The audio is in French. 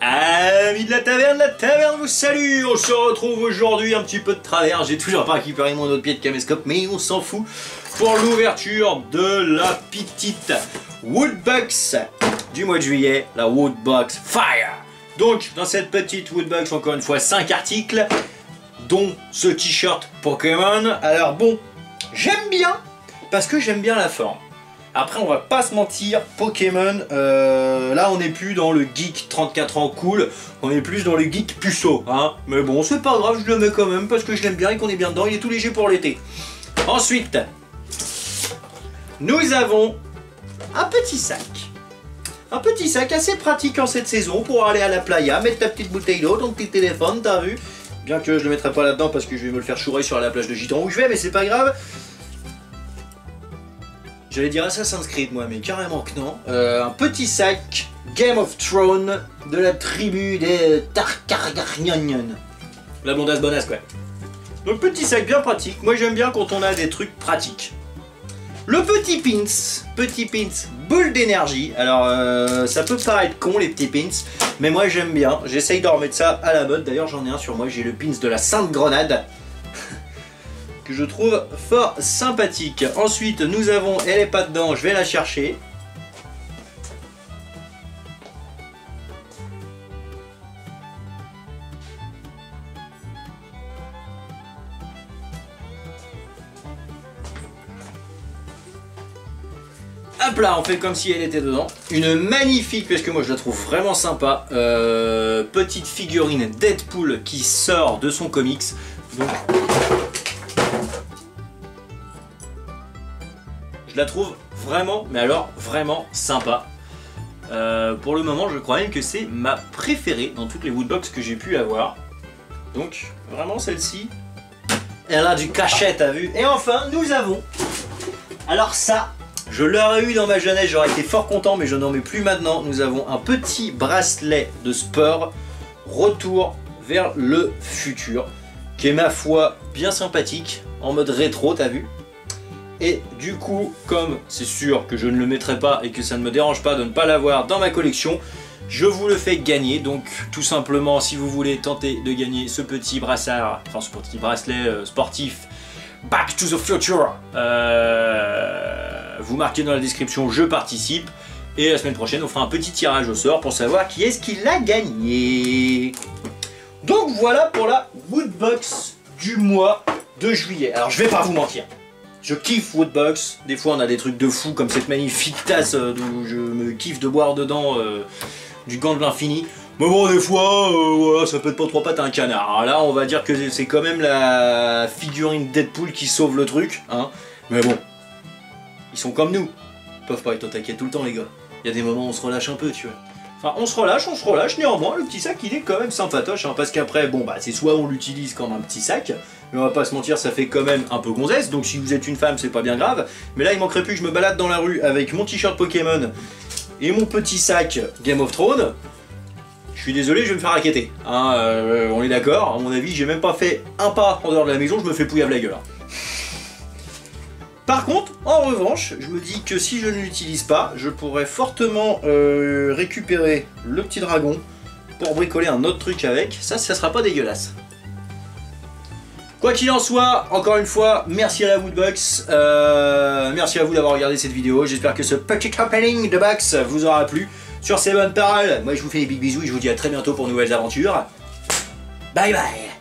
Amis de la taverne vous salue. On se retrouve aujourd'hui un petit peu de travers. J'ai toujours pas récupéré mon autre pied de caméscope, mais on s'en fout. Pour l'ouverture de la petite Woodbox du mois de juillet, la Woodbox Fire. Donc dans cette petite Woodbox, encore une fois 5 articles, dont ce t-shirt Pokémon. Alors bon, j'aime bien, parce que j'aime bien la forme. Après on va pas se mentir, Pokémon, là on n'est plus dans le geek 34 ans cool, on est plus dans le geek puceau, hein. Mais bon, c'est pas grave, je le mets quand même parce que je l'aime bien et qu'on est bien dedans, il est tout léger pour l'été. Ensuite, nous avons un petit sac. Un petit sac assez pratique en cette saison pour aller à la playa, mettre ta petite bouteille d'eau, ton petit téléphone, t'as vu? Bien que je le mettrai pas là-dedans parce que je vais me le faire chourer sur la plage de Gitan où je vais, mais c'est pas grave. J'allais dire Assassin's Creed moi, mais carrément que non. Un petit sac Game of Thrones de la tribu des Targaryen. La blondasse bonasse quoi. Donc petit sac bien pratique. Moi j'aime bien quand on a des trucs pratiques. Le petit pins boule d'énergie. Alors ça peut paraître con les petits pins, mais moi j'aime bien. J'essaye de remettre ça à la mode. D'ailleurs j'en ai un sur moi. J'ai le pins de la Sainte Grenade. Que je trouve fort sympathique. Ensuite, nous avons, elle est pas dedans, je vais la chercher. Hop là, on fait comme si elle était dedans. Une magnifique, parce que moi je la trouve vraiment sympa, petite figurine Deadpool qui sort de son comics. Donc... je la trouve vraiment, mais alors vraiment sympa. Pour le moment, je crois même que c'est ma préférée dans toutes les Woodbox que j'ai pu avoir. Donc, vraiment celle-ci, elle a du cachet, t'as vu. Et enfin, nous avons... alors ça, je l'aurais eu dans ma jeunesse, j'aurais été fort content, mais je n'en mets plus maintenant. Nous avons un petit bracelet de sport, retour vers le futur, qui est ma foi bien sympathique, en mode rétro, t'as vu. Et du coup, comme c'est sûr que je ne le mettrai pas et que ça ne me dérange pas de ne pas l'avoir dans ma collection, je vous le fais gagner. Donc tout simplement, si vous voulez tenter de gagner ce petit brassard, enfin ce petit bracelet sportif Back to the Future, vous marquez dans la description je participe. Et la semaine prochaine, on fera un petit tirage au sort pour savoir qui est-ce qui l'a gagné. Donc voilà pour la Woodbox du mois de juillet. Alors je vais pas vous mentir, je kiffe Woodbox, des fois on a des trucs de fou comme cette magnifique tasse où je me kiffe de boire dedans du gant de l'infini. Mais bon des fois, voilà, ça pète pas trois pattes à un canard. Alors là on va dire que c'est quand même la figurine Deadpool qui sauve le truc, hein. Mais bon, ils sont comme nous, ils peuvent pas être au taquet tout le temps les gars. Il y a des moments où on se relâche un peu tu vois. Enfin on se relâche, néanmoins le petit sac il est quand même sympatoche, hein, parce qu'après bon bah c'est soit on l'utilise comme un petit sac, mais on va pas se mentir, ça fait quand même un peu gonzesse, donc si vous êtes une femme c'est pas bien grave. Mais là il manquerait plus que je me balade dans la rue avec mon t-shirt Pokémon et mon petit sac Game of Thrones. Je suis désolé, je vais me faire raqueter, hein, on est d'accord, à mon avis j'ai même pas fait un pas en dehors de la maison, je me fais pouillave la gueule. Par contre, en revanche, je me dis que si je ne l'utilise pas, je pourrais fortement récupérer le petit dragon pour bricoler un autre truc avec, ça sera pas dégueulasse. Quoi qu'il en soit, encore une fois, merci à la Woodbox, merci à vous d'avoir regardé cette vidéo, j'espère que ce petit opening de box vous aura plu. Sur ces bonnes paroles, moi je vous fais des big bisous et je vous dis à très bientôt pour de nouvelles aventures. Bye bye.